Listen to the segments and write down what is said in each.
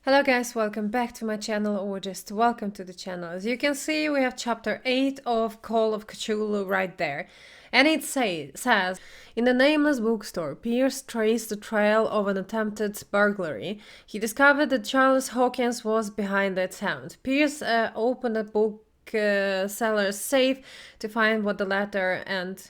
Hello guys, welcome back to my channel, or just welcome to the channel. As you can see, we have chapter 8 of Call of Cthulhu right there. And it says, in the nameless bookstore, Pierce traced the trail of an attempted burglary. He discovered that Charles Hawkins was behind the attempt. Pierce opened a bookseller's safe to find what the latter and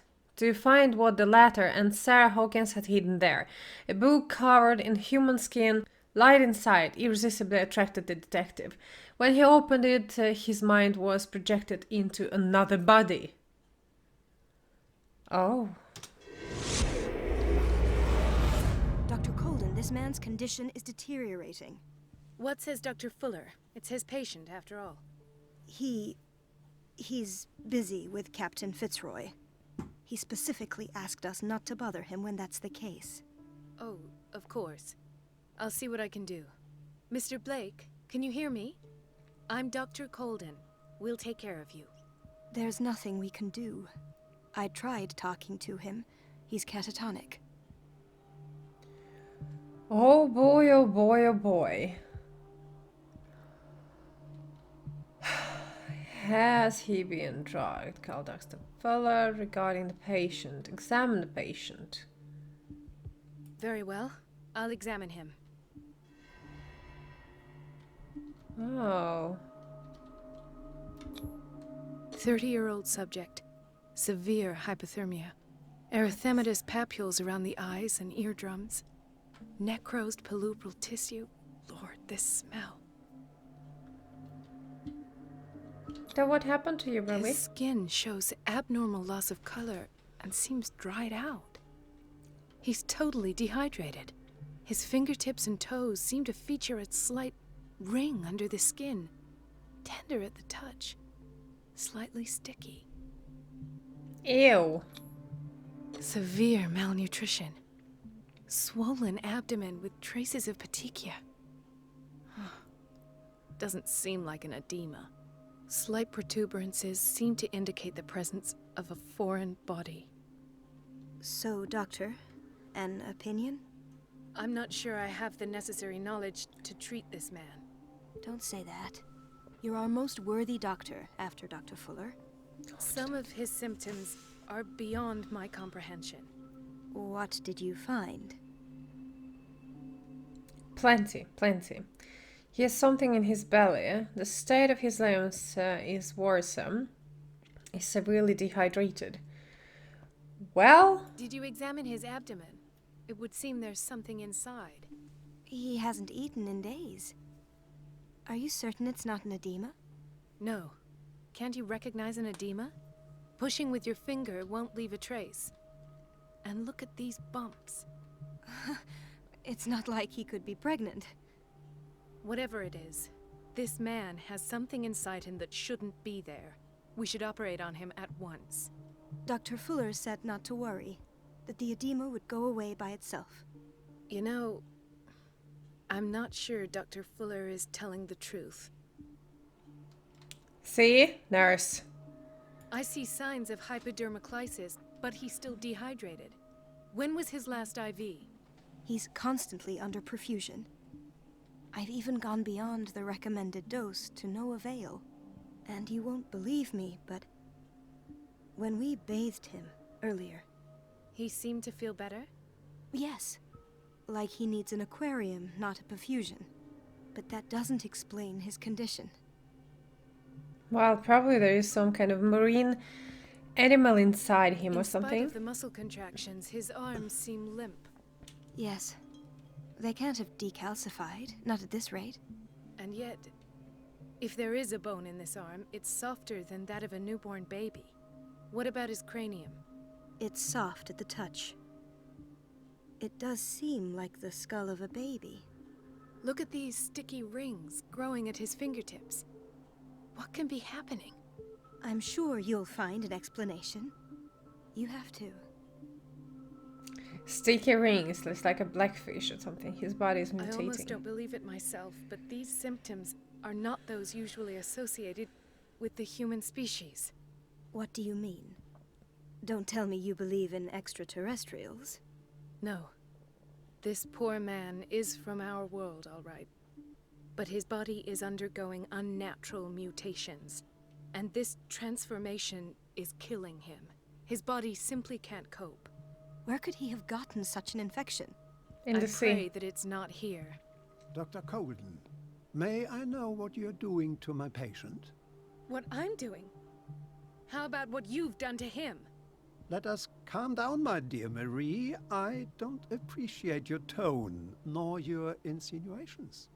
Sarah Hawkins had hidden there. A book covered in human skin. Light inside irresistibly attracted the detective. When he opened it, his mind was projected into another body. Oh. Dr. Colden, this man's condition is deteriorating. What says Dr. Fuller? It's his patient, after all. He's busy with Captain Fitzroy. He specifically asked us not to bother him when that's the case. Oh, of course. I'll see what I can do. Mr. Blake, can you hear me? I'm Dr. Colden. We'll take care of you. There's nothing we can do. I tried talking to him. He's catatonic. Oh boy, oh boy, oh boy. Has he been drugged? Call Dr. Fuller regarding the patient. Examine the patient. Very well. I'll examine him. Oh. 30-year-old subject. Severe hypothermia. Erythematous papules around the eyes and eardrums. Necrosed palpebral tissue. Lord, this smell. Then what happened to you, Robbie? His skin shows abnormal loss of color and seems dried out. He's totally dehydrated. His fingertips and toes seem to feature a slight ring under the skin. Tender at the touch. Slightly sticky. Ew. Severe malnutrition. Swollen abdomen with traces of petechia. Doesn't seem like an edema. Slight protuberances seem to indicate the presence of a foreign body. So, Doctor, an opinion? I'm not sure I have the necessary knowledge to treat this man. Don't say that. You're our most worthy doctor after Dr. Fuller. Some of his symptoms are beyond my comprehension. What did you find? Plenty. He has something in his belly. The state of his limbs is worrisome. He's severely dehydrated. Well? Did you examine his abdomen? It would seem there's something inside. He hasn't eaten in days. Are you certain it's not an edema? No. Can't you recognize an edema? Pushing with your finger won't leave a trace. And look at these bumps. It's not like he could be pregnant. Whatever it is, this man has something inside him that shouldn't be there. We should operate on him at once. Dr. Fuller said not to worry, that the edema would go away by itself. You know, I'm not sure Dr. Fuller is telling the truth. See? Nurse. I see signs of hypodermoclysis, but he's still dehydrated. When was his last IV? He's constantly under perfusion. I've even gone beyond the recommended dose to no avail. And you won't believe me, but when we bathed him earlier... He seemed to feel better? Yes. Like he needs an aquarium, not a perfusion. But that doesn't explain his condition. Well, probably there is some kind of marine animal inside him or In spite something. of the muscle contractions, his arms seem limp. Yes. They can't have decalcified, not at this rate. And yet, if there is a bone in this arm, it's softer than that of a newborn baby. What about his cranium? It's soft at the touch. It does seem like the skull of a baby. Look at these sticky rings growing at his fingertips. What can be happening? I'm sure you'll find an explanation. You have to. Sticky rings, looks like a blackfish or something. His body is I almost mutating. don't believe it myself, but these symptoms are not those usually associated with the human species. What do you mean? Don't tell me you believe in extraterrestrials. No. This poor man is from our world, all right. But his body is undergoing unnatural mutations. And this transformation is killing him. His body simply can't cope. Where could he have gotten such an infection? In I the pray sea. that it's not here. Dr. Colden, may I know what you're doing to my patient? What I'm doing? How about what you've done to him? Let us calm down, my dear Marie. I don't appreciate your tone, nor your insinuations.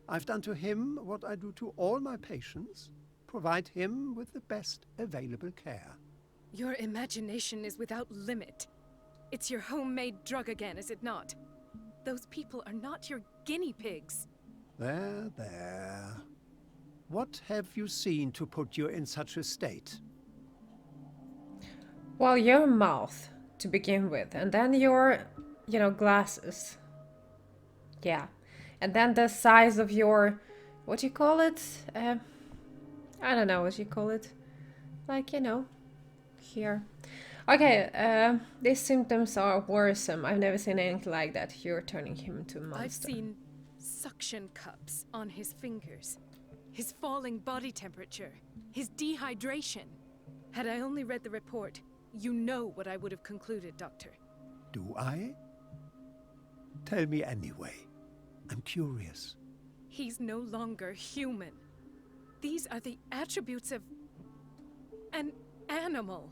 I've done to him what I do to all my patients. Provide him with the best available care. Your imagination is without limit. It's your homemade drug again, is it not? Those people are not your guinea pigs. There, there. What have you seen to put you in such a state? Well, your mouth to begin with, and then your, glasses. Yeah. And then the size of your, what do you call it? I don't know what you call it. Like, here. Okay, these symptoms are worrisome. I've never seen anything like that. You're turning him into a monster. I've seen suction cups on his fingers. His falling body temperature. His dehydration. Had I only read the report, you know what I would have concluded, Doctor. Do I? Tell me anyway. I'm curious. He's no longer human. These are the attributes of an animal.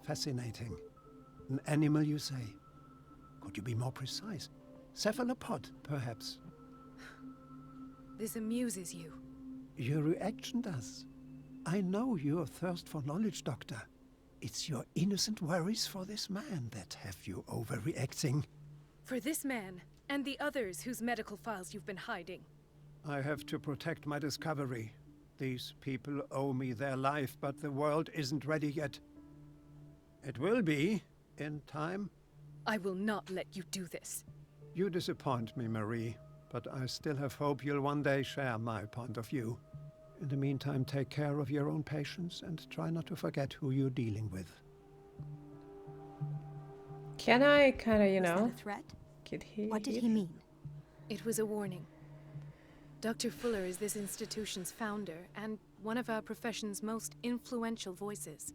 Fascinating. An animal, you say? Could you be more precise? Cephalopod, perhaps? This amuses you. Your reaction does. I know your thirst for knowledge, Doctor. It's your innocent worries for this man that have you overreacting. For this man, and the others whose medical files you've been hiding. I have to protect my discovery. These people owe me their life, but the world isn't ready yet. It will be, in time. I will not let you do this. You disappoint me, Marie, but I still have hope you'll one day share my point of view. In the meantime, take care of your own patients and try not to forget who you're dealing with. Can I kind of, Was that a threat? What did he mean? It was a warning. Dr. Fuller is this institution's founder and one of our profession's most influential voices.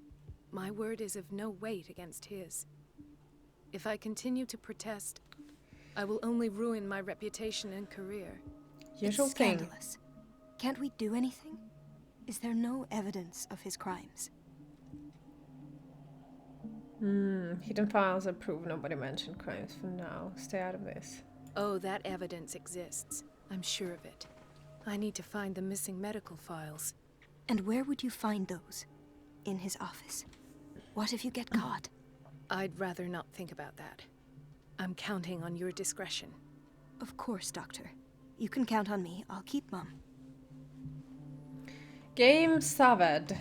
My word is of no weight against his. If I continue to protest, I will only ruin my reputation and career. Usual It's thing. scandalous. Can't we do anything? Is there no evidence of his crimes? Hidden files are proof nobody mentioned crimes for now. Stay out of this. Oh, that evidence exists. I'm sure of it. I need to find the missing medical files. And where would you find those? In his office? What if you get caught? I'd rather not think about that. I'm counting on your discretion. Of course, Doctor. You can count on me. I'll keep mum. Game Saved.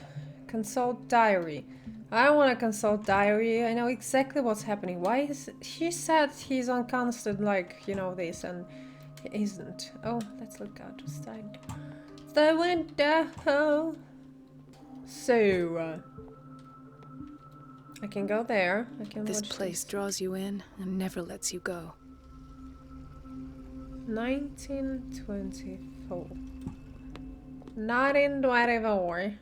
Consult diary. I don't want to consult diary. I know exactly what's happening. Why is she said he's on constant this and he isn't. Oh, let's look out the window. So I can go there. I can This watch place draws you in and never lets you go. 1924. 1924.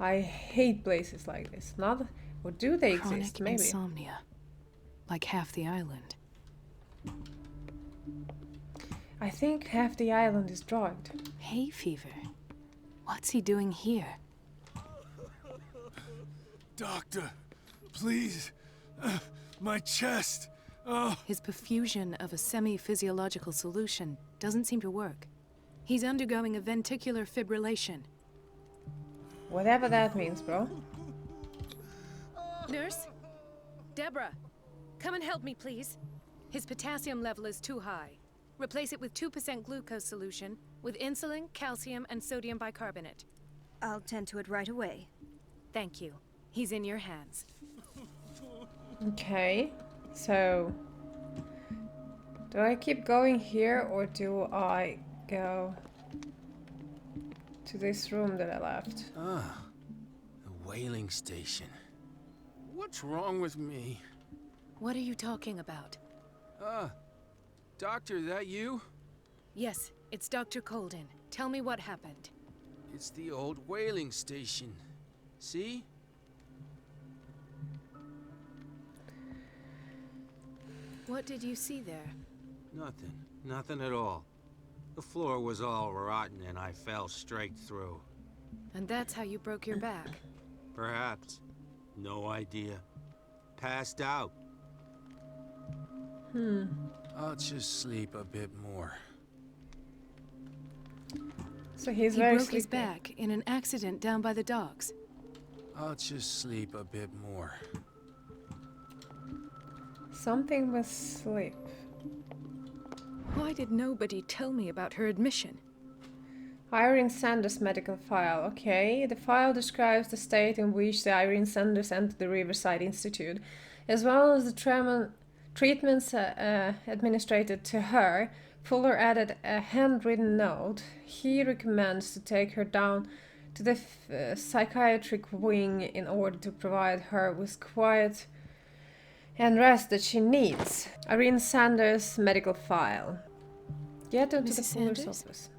I hate places like this. Not, or do they Chronic exist? Maybe. insomnia. Like half the island. I think half the island is drugged. Hay fever. What's he doing here? Doctor, please. My chest. Oh. His perfusion of a semi-physiological solution doesn't seem to work. He's undergoing a ventricular fibrillation. Whatever that means, bro. Nurse? Deborah, come and help me, please. His potassium level is too high. Replace it with 2% glucose solution with insulin, calcium, and sodium bicarbonate. I'll tend to it right away. Thank you. He's in your hands. Okay, so do I keep going here or do I go to this room that I left? Ah, the whaling station. What's wrong with me? What are you talking about? Doctor, that you? Yes, it's Dr. Colden. Tell me what happened. It's the old whaling station. See? What did you see there? Nothing. Nothing at all. The floor was all rotten and I fell straight through. And that's how you broke your back. Perhaps. No idea. Passed out. I'll just sleep a bit more. So he's He very broke his sleepy. back in an accident down by the docks. I'll just sleep a bit more. Something with sleep. Why did nobody tell me about her admission? Irene Sanders medical file. Okay, the file describes the state in which the Irene Sanders entered the Riverside Institute, as well as the treatments administered to her. Fuller added a handwritten note. He recommends to take her down to the psychiatric wing in order to provide her with quiet and rest that she needs. Irene Sanders medical file. Get into the Mrs. Fuller's Sanders? office.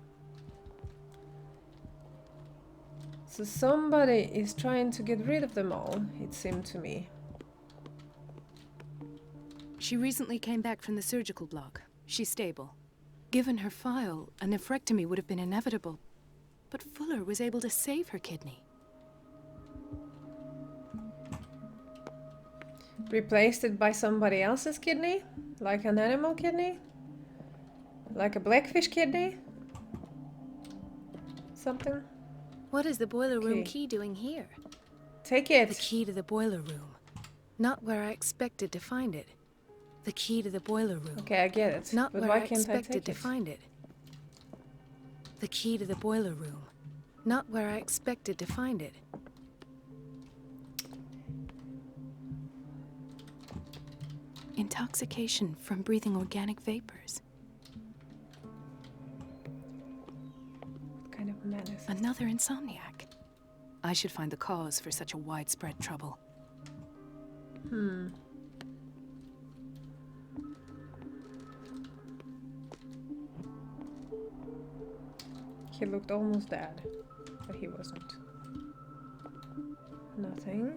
So somebody is trying to get rid of them all, it seemed to me. She recently came back from the surgical block. She's stable. Given her file, a nephrectomy would have been inevitable. But Fuller was able to save her kidney. Replaced it by somebody else's kidney? Like an animal kidney? Like a blackfish kidney? Something? What is the boiler room Okay. key doing here? Take The it! key to the boiler room. Not where I expected to find it. The key to the boiler room. Okay, I get it. Not but where why I can't I expected take to it? find it. The key to the boiler room. Not where I expected to find it. Intoxication from breathing organic vapors. What kind of menace? Another insomniac. I should find the cause for such a widespread trouble. He looked almost dead, but he wasn't. Nothing.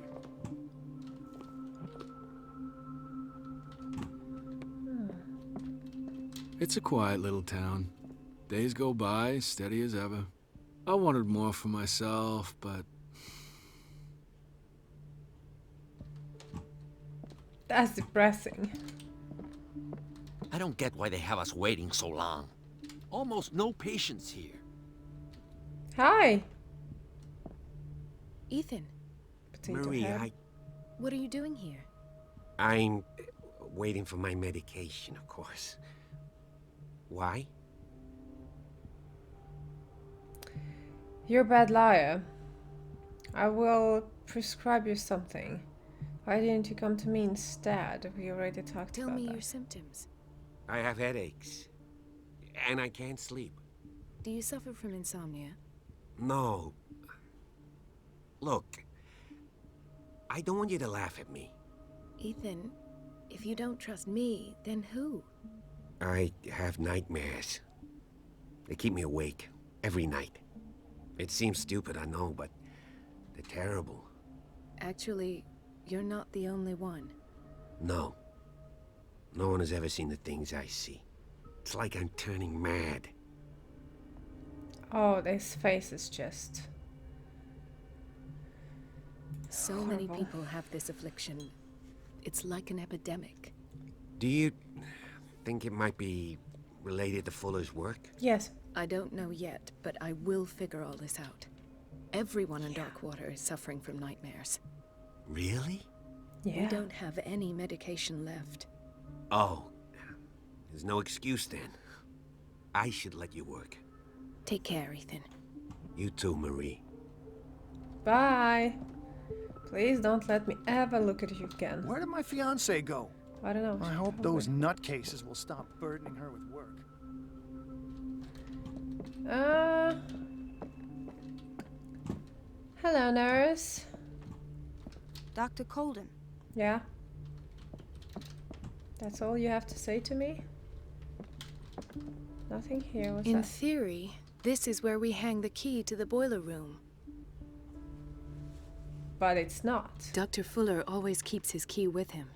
It's a quiet little town. Days go by, steady as ever. I wanted more for myself, but That's depressing. I don't get why they have us waiting so long. Almost no patients here. Hi! Ethan, Potato Marie, head. what are you doing here? I'm waiting for my medication, of course. Why? You're a bad liar. I will prescribe you something. Why didn't you come to me instead? We already talked Tell about me that. your symptoms. I have headaches. And I can't sleep. Do you suffer from insomnia? No. Look, I don't want you to laugh at me. Ethan, if you don't trust me, then who? I have nightmares. They keep me awake every night. It seems stupid, I know, but they're terrible. Actually, you're not the only one. No. No one has ever seen the things I see. It's like I'm turning mad. Oh, this face is just... So many horrible. people have this affliction. It's like an epidemic. Do you think it might be related to Fuller's work? Yes. I don't know yet, but I will figure all this out. Everyone in Darkwater is suffering from nightmares. Really? Yeah. We don't have any medication left. Oh, there's no excuse then. I should let you work. Take care, Ethan. You too, Marie. Bye. Please don't let me ever look at you again. Where did my fiancée go? I don't know. I hope those nutcases will stop burdening her with work. Hello, nurse. Dr. Colden, Yeah? That's all you have to say to me? Nothing here. What's In that? theory, this is where we hang the key to the boiler room. But it's not. Dr. Fuller always keeps his key with him.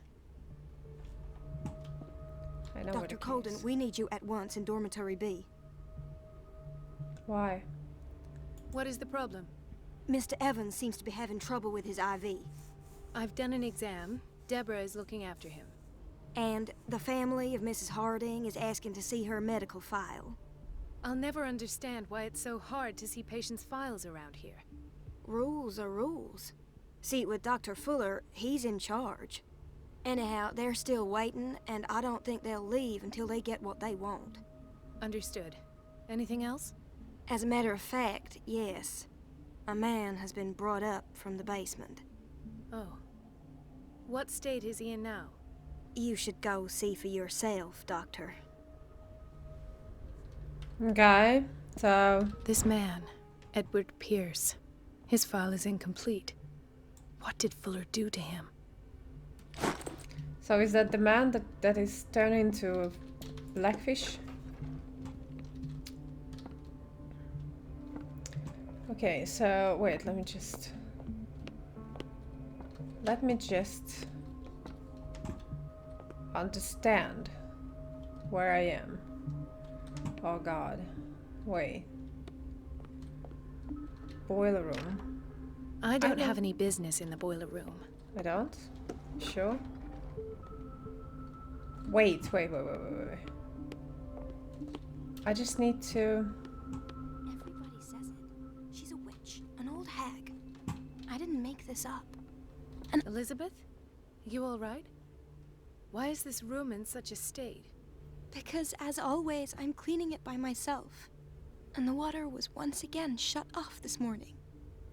I know where the Dr. key Colden, is. we need you at once in Dormitory B. Why? What is the problem? Mr. Evans seems to be having trouble with his IV. I've done an exam. Deborah is looking after him. And the family of Mrs. Harding is asking to see her medical file. I'll never understand why it's so hard to see patients' files around here. Rules are rules. See, with Dr. Fuller, he's in charge. Anyhow, they're still waiting, and I don't think they'll leave until they get what they want. Understood. Anything else? As a matter of fact, yes. A man has been brought up from the basement. Oh. What state is he in now? You should go see for yourself, Doctor. Okay, so This man, Edward Pierce. His file is incomplete. What did Fuller do to him? is that the man that is turned into a blackfish? Okay, so wait, let me just understand where I am. Oh god. Wait. Boiler room. I don't have any business in the boiler room. I don't? Sure. Wait. I just need to... Everybody says it. She's a witch, an old hag. I didn't make this up. Elizabeth? You all right? Why is this room in such a state? Because, as always, I'm cleaning it by myself. And the water was once again shut off this morning.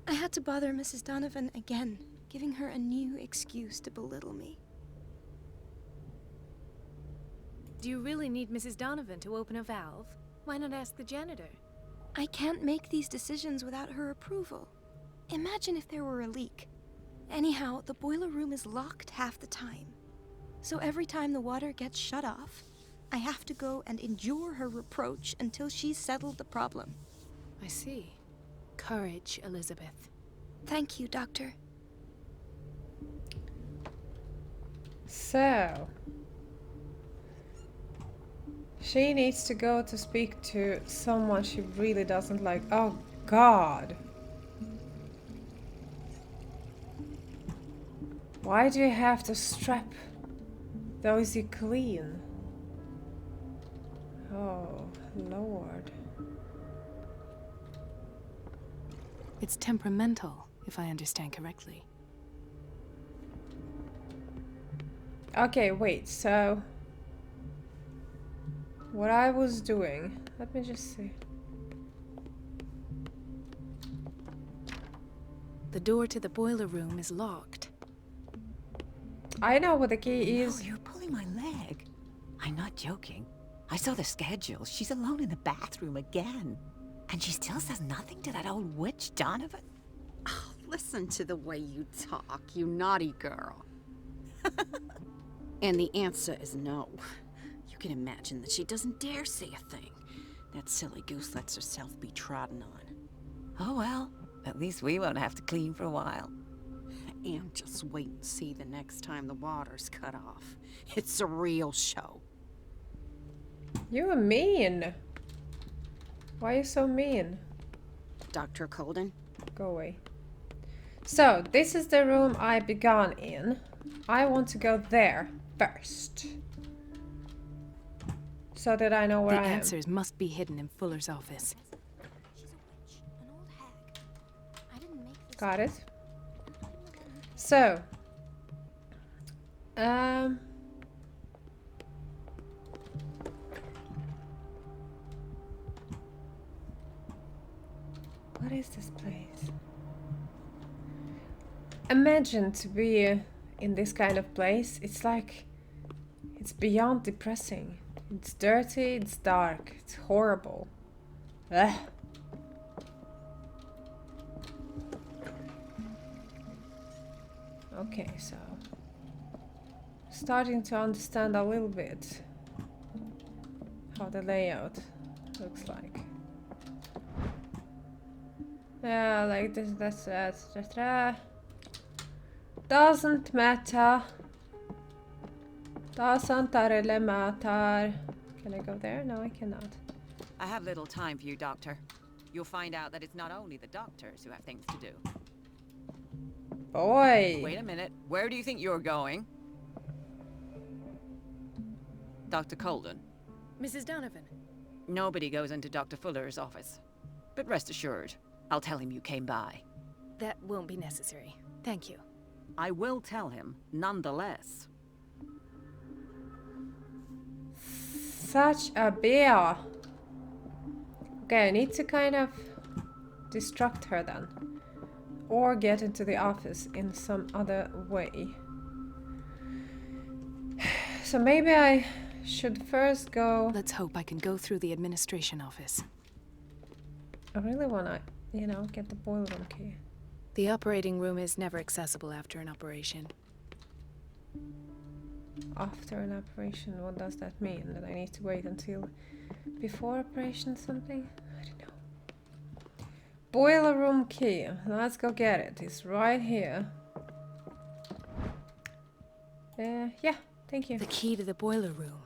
I had to bother Mrs. Donovan again, giving her a new excuse to belittle me. Do you really need Mrs. Donovan to open a valve? Why not ask the janitor? I can't make these decisions without her approval. Imagine if there were a leak. Anyhow, the boiler room is locked half the time. So every time the water gets shut off, I have to go and endure her reproach until she's settled the problem. I see. Courage, Elizabeth. Thank you, Doctor. So... she needs to go to speak to someone she really doesn't like. Oh god. Why do you have to strap those you clean? Oh, Lord. It's temperamental, if I understand correctly. Okay, wait, so... what I was doing... let me just see. The door to the boiler room is locked. I know what the key is. Oh, you're pulling my leg. I'm not joking. I saw the schedule. She's alone in the bathroom again. And she still says nothing to that old witch, Donovan. Oh, listen to the way you talk, you naughty girl. And the answer is no. You can imagine that she doesn't dare say a thing. That silly goose lets herself be trodden on. Oh well, at least we won't have to clean for a while. And just wait and see the next time the water's cut off. It's a real show. You're mean. Why are you so mean? Dr. Colden? Go away. So, this is the room I began in. I want to go there first. So that I know where The I am. answers must be hidden in Fuller's office. She's a witch, an old hag. I didn't make this Got it. So, what is this place? Imagine to be in this kind of place. It's like, it's beyond depressing. It's dirty, it's dark, it's horrible. Ugh. Okay, so starting to understand a little bit how the layout looks like. Yeah, like this, that's doesn't matter. Doesn't really matter. Can I go there? No, I cannot. I have little time for you, Doctor. You'll find out that it's not only the doctors who have things to do. Boy. Wait a minute. Where do you think you're going? Dr. Colden. Mrs. Donovan. Nobody goes into Dr. Fuller's office. But rest assured, I'll tell him you came by. That won't be necessary. Thank you. I will tell him, nonetheless. Such a bear. Okay, I need to kind of distract her then. Or get into the office in some other way. So maybe I should first go... Let's hope I can go through the administration office. I really wanna, you know, get the boiler room key. The operating room is never accessible after an operation. After an operation, what does that mean? That I need to wait until before operation something? I don't know. Boiler room key. Let's go get it. It's right here. Yeah, thank you. The key to the boiler room.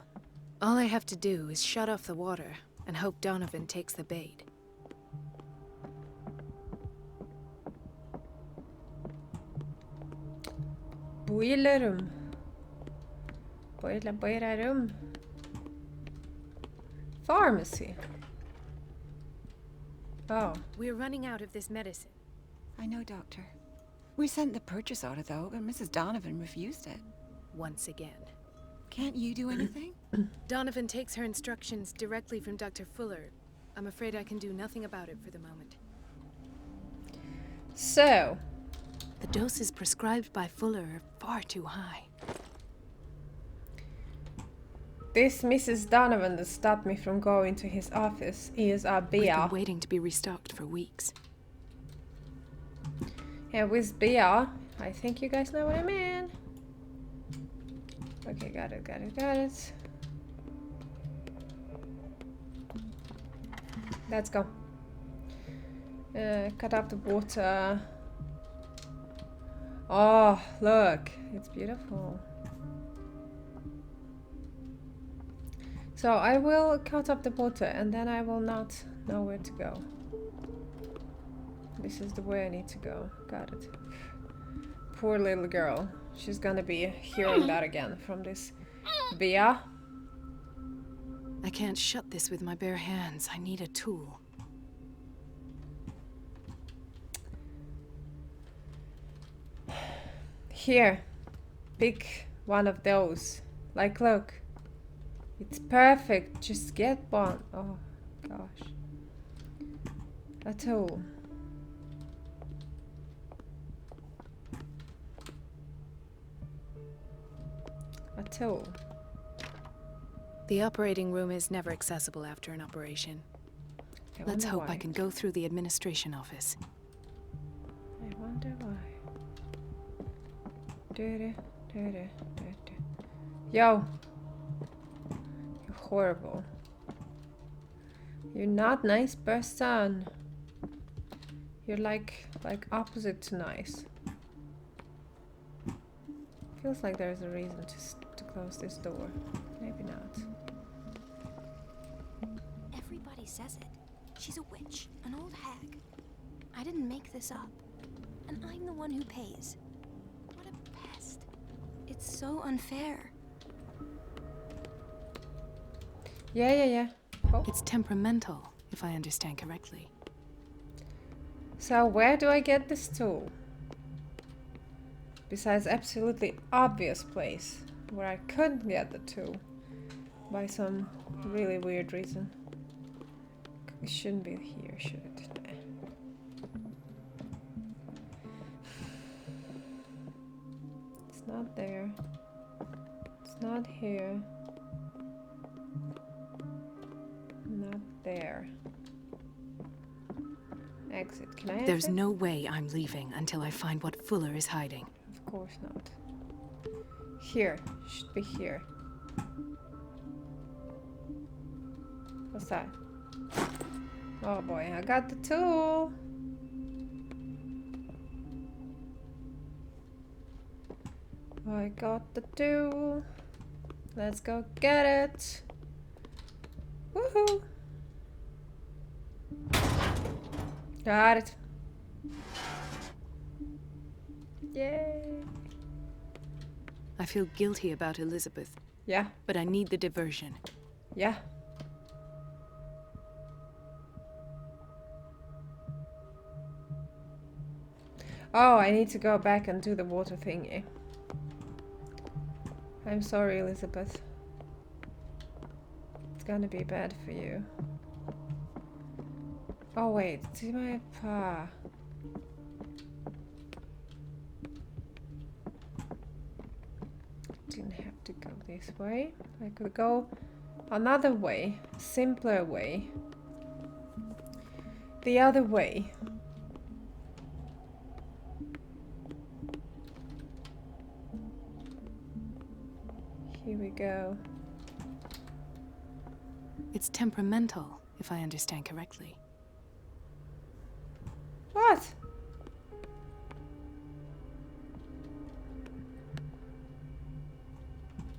All I have to do is shut off the water and hope Donovan takes the bait. Boiler room. Boiler room. Pharmacy. Oh. We're running out of this medicine. I know, Doctor. We sent the purchase order, though, and Mrs. Donovan refused it. Once again. Can't you do anything? Donovan takes her instructions directly from Dr. Fuller. I'm afraid I can do nothing about it for the moment. So. The doses prescribed by Fuller are far too high. This Mrs. Donovan that stopped me from going to his office is a bear. We've been waiting to be restocked for weeks. And with beer, I think you guys know what I mean. Okay, got it. Let's go. Cut up the water. Oh, look, it's beautiful. So I will cut up the water and then I will not know where to go. This is the way I need to go. Got it. Poor little girl. She's gonna be hearing that again from this bear. I can't shut this with my bare hands. I need a tool. Here. Pick one of those. Like, look. It's perfect. Just get one. Oh, gosh. A tool. A tool. The operating room is never accessible after an operation. Let's hope I can go through the administration office. I wonder why. Yo! You're horrible. You're not nice person. You're like opposite to nice. Feels like there's a reason to close this door. Maybe not. Everybody says it. She's a witch, an old hag. I didn't make this up. And I'm the one who pays. What a pest. It's so unfair. Yeah. Oh. It's temperamental, if I understand correctly. So where do I get this tool? Besides absolutely obvious place where I couldn't get the tool by some really weird reason. It shouldn't be here, should it? Nah. It's not there. It's not here. Not there. Exit. Can I exit? There's no way I'm leaving until I find what Fuller is hiding. Of course not. Here. Should be here. What's that? Oh boy, I got the tool. I got the tool. Let's go get it. Woohoo! Got it. Yay. I feel guilty about Elizabeth, Yeah, but I need the diversion. yeah. Oh, I need to go back and do the water thingy. I'm sorry, Elizabeth. It's gonna be bad for you. Oh wait, see my pa. Didn't have to go this way. I could go another way, simpler way. The other way. Here we go. It's temperamental, if I understand correctly. What?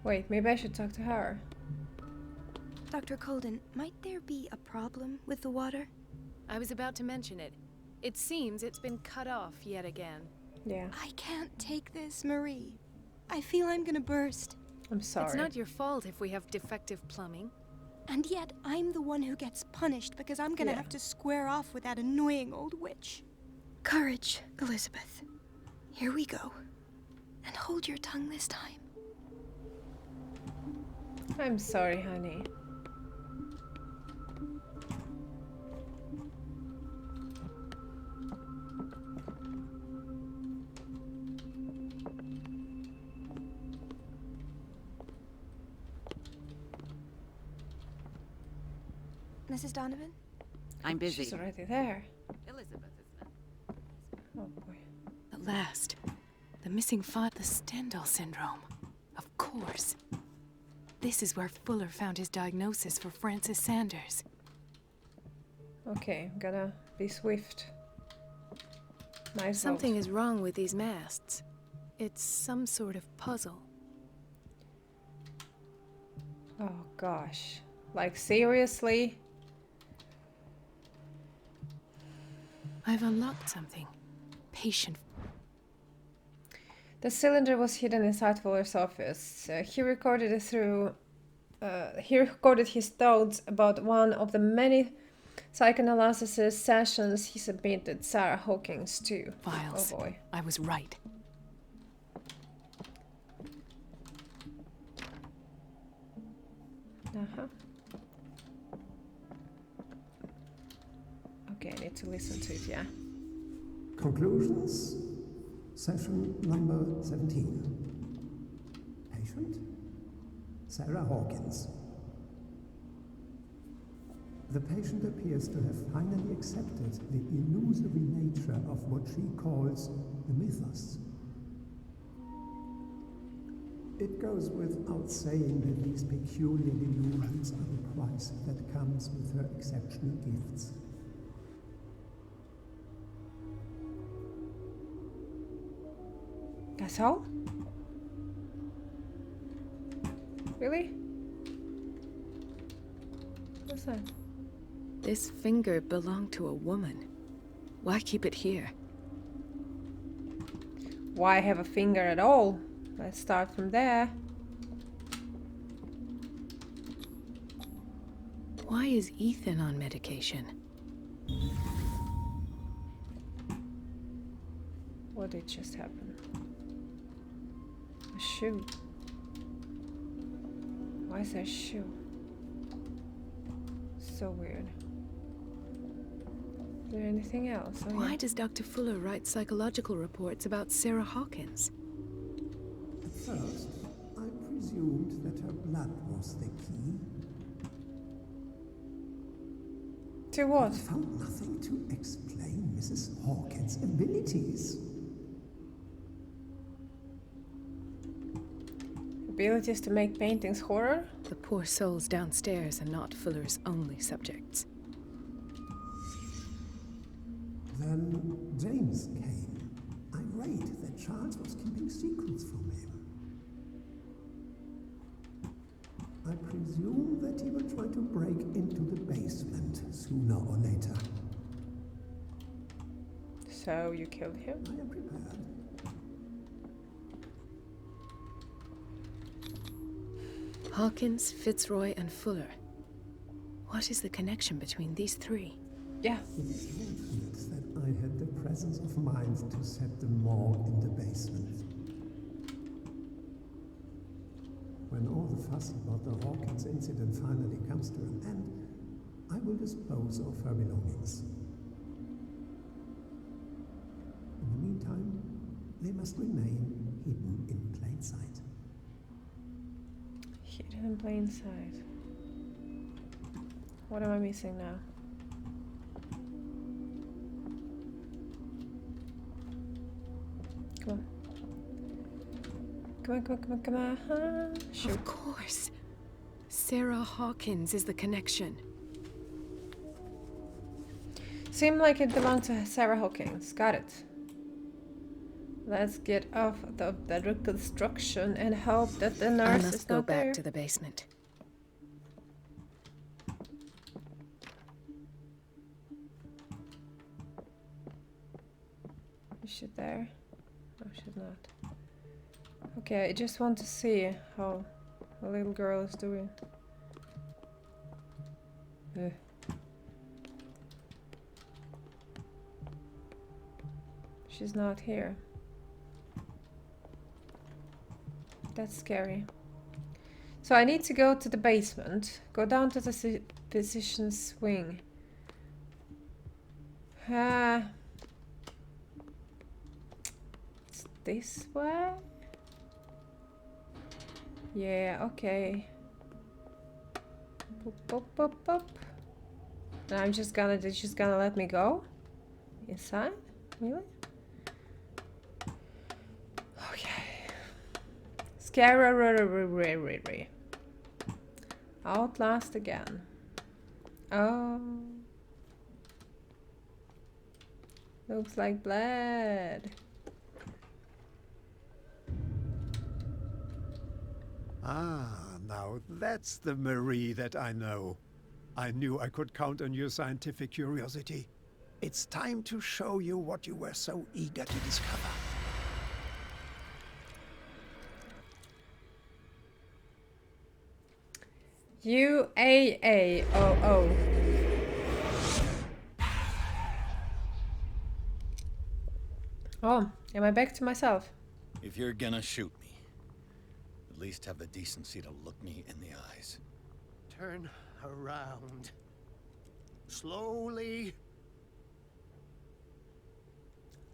Wait, maybe I should talk to her. Dr. Colden, might there be a problem with the water? I was about to mention it. It seems it's been cut off yet again. Yeah, I can't take this, Marie. I feel I'm gonna burst. I'm sorry. It's not your fault if we have defective plumbing. And yet, I'm the one who gets punished because I'm gonna Yeah. have to square off with that annoying old witch. Courage, Elizabeth. Here we go. And hold your tongue this time. I'm sorry, honey. Mrs. Donovan? I'm busy. She's already there. Elizabeth, isn't it? Oh boy. At last. The missing the Stendhal syndrome. Of course. This is where Fuller found his diagnosis for Francis Sanders. Okay, I'm gonna be swift. Nice. Something is wrong with these masts. It's some sort of puzzle. Oh gosh. Like seriously? I've unlocked something. Patient. The cylinder was hidden inside Fuller's office. He recorded it through. He recorded his thoughts about one of the many psychoanalysis sessions he submitted Sarah Hawkins to. Files. Oh boy. I was right. Uh-huh. Okay, I need to listen to it, yeah. Conclusions, session number 17. Patient, Sarah Hawkins. The patient appears to have finally accepted the illusory nature of what she calls the mythos. It goes without saying that these peculiar delusions are the price that comes with her exceptional gifts. That's all? Really? What's that? This finger belonged to a woman. Why keep it here? Why have a finger at all? Let's start from there. Why is Ethan on medication? What did just happen? A shoe. Why is there a shoe? So weird. Is there anything else? Oh, Why yeah. does Dr. Fuller write psychological reports about Sarah Hawkins? At first, I presumed that her blood was the key. To what? I found nothing to explain Mrs. Hawkins' abilities. Abilities to make paintings horror? The poor souls downstairs are not Fuller's only subjects. Charles was keeping secrets from him. I presume that he will try to break into the basement sooner or later. So you killed him? I am prepared. Hawkins, Fitzroy, and Fuller. What is the connection between these three? Yeah. It is fortunate that I had the presence of mind to set the morgue in the basement. When all the fuss about the Hawkins incident finally comes to an end, I will dispose of her belongings. In the meantime, they must remain hidden in plain sight. Hidden in plain sight. What am I missing now? Come on. Come on, come on, come on, come on. Shoot. Of course. Sarah Hawkins is the connection. Seemed like it belonged to Sarah Hawkins. Got it. Let's get off the reconstruction and hope that the I nurse must is go not back there. to the basement. Is she there? No, she's not. Okay, I just want to see how the little girl is doing. Ugh. She's not here. That's scary. So I need to go to the basement. Go down to the physician's wing. It's this way? Yeah, okay. Boop, boop, boop, boop. And I'm just gonna, they're just gonna let me go? Inside? Really? Okay. Scary. Outlast again. Oh. Looks like blood. Ah, now that's the Marie that I know. I knew I could count on your scientific curiosity. It's time to show you what you were so eager to discover. UAAOO. Oh, am I back to myself? If you're gonna shoot me, at least have the decency to look me in the eyes. Turn around. Slowly.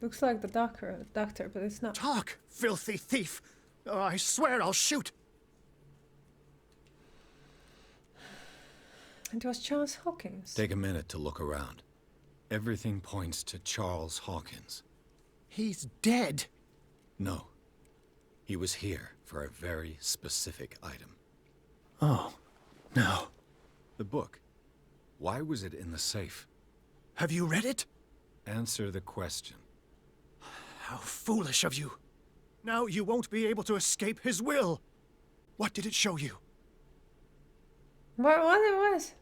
Looks like the doctor, but it's not. Talk, filthy thief! Oh, I swear I'll shoot! It was Charles Hawkins. Take a minute to look around. Everything points to Charles Hawkins. He's dead. No. He was here for a very specific item. Oh, no. The book. Why was it in the safe? Have you read it? Answer the question. How foolish of you. Now you won't be able to escape his will. What did it show you? What it was?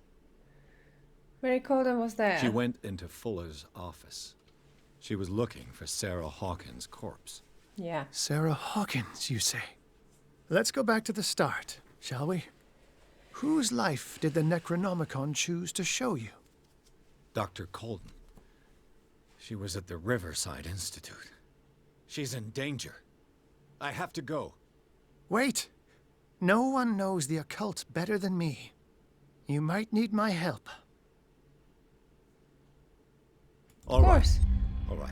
Mary Colden was there. She went into Fuller's office. She was looking for Sarah Hawkins' corpse. Yeah. Sarah Hawkins, you say? Let's go back to the start, shall we? Whose life did the Necronomicon choose to show you? Dr. Colden. She was at the Riverside Institute. She's in danger. I have to go. Wait. No one knows the occult better than me. You might need my help. Of course. All right.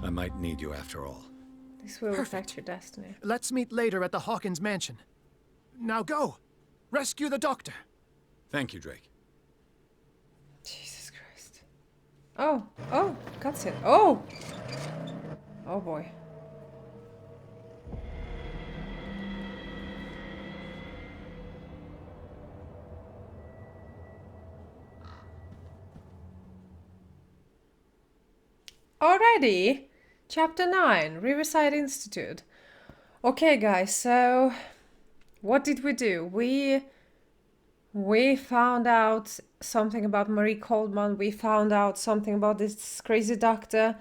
I might need you after all. This will affect your destiny. Let's meet later at the Hawkins mansion. Now go. Rescue the doctor. Thank you, Drake. Jesus Christ. Oh, cutscene. Oh! Oh boy. Already? Chapter 9, Riverside Institute. Okay guys, so what did we do? We found out something about Marie Coleman, we found out something about this crazy doctor,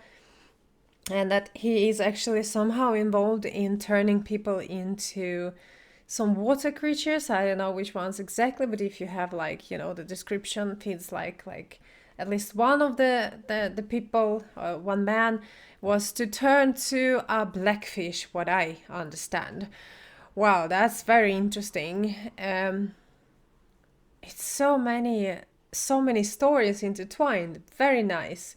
and that he is actually somehow involved in turning people into some water creatures. I don't know which ones exactly, but if you have like, you know, the description feels like at least one of the people, one man, was to turn to a blackfish, what I understand. Wow, that's very interesting. It's so many stories intertwined. Very nice.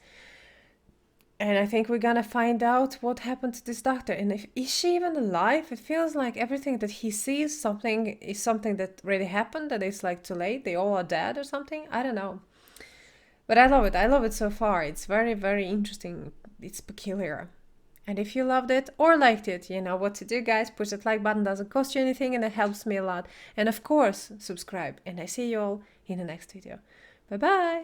And I think we're gonna find out what happened to this doctor, and if is she even alive? It feels like everything that he sees is something that really happened, that it's like too late, they all are dead or something. I don't know. But I love it. I love it so far. It's very, very interesting. It's peculiar. And if you loved it or liked it, you know what to do, guys. Push that like button, doesn't cost you anything and it helps me a lot. And of course, subscribe. And I see you all in the next video. Bye bye!